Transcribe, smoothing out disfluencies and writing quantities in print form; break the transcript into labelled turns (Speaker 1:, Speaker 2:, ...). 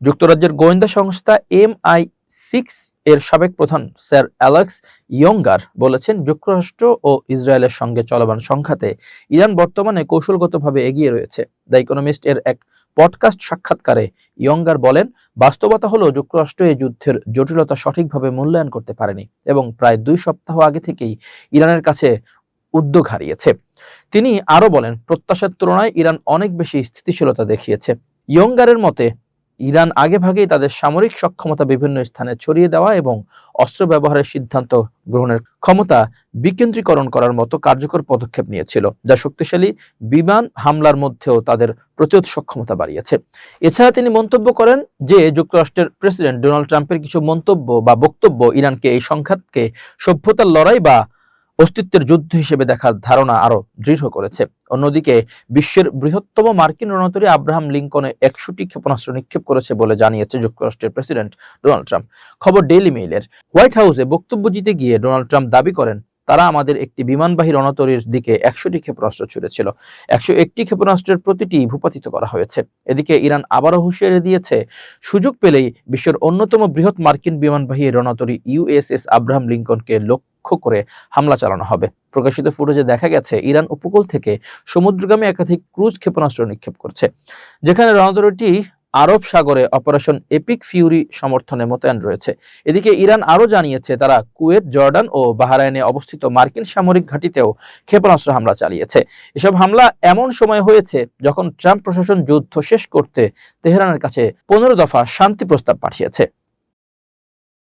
Speaker 1: যুক্তরাজ্যের গোয়েন্দা সংস্থা MI6 এর সাবেক প্রধান স্যার অ্যালেক্স ইয়ঙ্গার বলেছেন, যুক্তরাষ্ট্র ও ইসরায়েলের সঙ্গে চলমান সংঘাতে ইরান বর্তমানে কৌশলগতভাবে এগিয়ে রয়েছে। দ্য ইকোনমিস্ট এর এক পডকাস্ট সাক্ষাৎকারে ইয়ঙ্গার বলেন, বাস্তবতা হলো যুক্তরাষ্ট্র এই যুদ্ধের জটিলতা সঠিকভাবে মূল্যায়ন করতে পারেনি এবং প্রায় 2 সপ্তাহ আগে থেকেই ইরানের কাছে উদ্যোগ হারিয়েছে। তিনি আরো বলেন, প্রত্যাশার তুলনায় ইরান অনেক বেশি স্থিতিশীলতা দেখিয়েছে। ইয়ঙ্গারের মতে, ইরান আগেভাগেই তাদের সামরিক সক্ষমতা বিভিন্ন স্থানে ছড়িয়ে দেওয়া এবং অস্ত্র ব্যবহারের সিদ্ধান্ত গ্রহণের ক্ষমতা বিকেন্দ্রীকরণ করার মতো কার্যকর পদক্ষেপ নিয়েছিল, যা শক্তিশালী বিমান হামলার মধ্যেও তাদের প্রতিরোধ সক্ষমতা বাড়িয়েছে। এছাড়া তিনি মন্তব্য করেন যে যুক্তরাষ্ট্রের প্রেসিডেন্ট ডোনাল্ড ট্রাম্পের কিছু মন্তব্য বা বক্তব্য ইরানকে এই সংঘাতকে সভ্যতার লড়াই বা অস্তিত্বের যুদ্ধ হিসেবে দেখার ধারণা আরো দৃঢ় করেছে। অন্যদিকে বিশ্বের বৃহত্তম মার্কিন রণতরী আব্রাহাম লিঙ্কনে 100টি ক্ষেপণাস্ত্র নিক্ষেপ করেছে বলে জানিয়েছে যুক্তরাষ্ট্রের প্রেসিডেন্ট ডোনাল্ড ট্রাম্প। খবর ডেইলি মেইলের। হোয়াইট হাউসে বক্তব্য দিতে গিয়ে ডোনাল্ড ট্রাম্প দাবি করেন, তারা আমাদের একটি বিমানবাহী রণতরীর দিকে 100টি ক্ষেপণাস্ত্র ছুড়েছিল। 101টি ক্ষেপণাস্ত্রের প্রতিটি ভূপাতিত করা হয়েছে। এদিকে ইরান আবারও হুঁশিয়ারি দিয়েছে, সুযোগ পেলেই বিশ্বের অন্যতম বৃহৎ মার্কিন বিমানবাহী রণতরী USS আব্রাহাম লিঙ্কনকে লক্ষ্য করে হামলা চালানো হবে। প্রকাশিত ফুটেজে দেখা গেছে, ইরান উপকূল থেকে সমুদ্রগামী একাধিক ক্রুজ ক্ষেপণাস্ত্র নিক্ষেপ করছে, যেখানে রণতরীটি আরব সাগরে অপারেশন এপিক ফিউরি সমর্থনে মোতায়েন রয়েছে। এদিকে ইরান আরও জানিয়েছে, তারা কুয়েত, জর্ডান ও বাহরাইনে অবস্থিত মার্কিন সামরিক ঘাঁটিতেও ক্ষেপণাস্ত্র হামলা চালিয়েছে। এসব হামলা এমন সময় হয়েছে যখন ট্রাম্প প্রশাসন যুদ্ধ শেষ করতে তেহরানের কাছে 15 দফা শান্তি প্রস্তাব পাঠিয়েছে।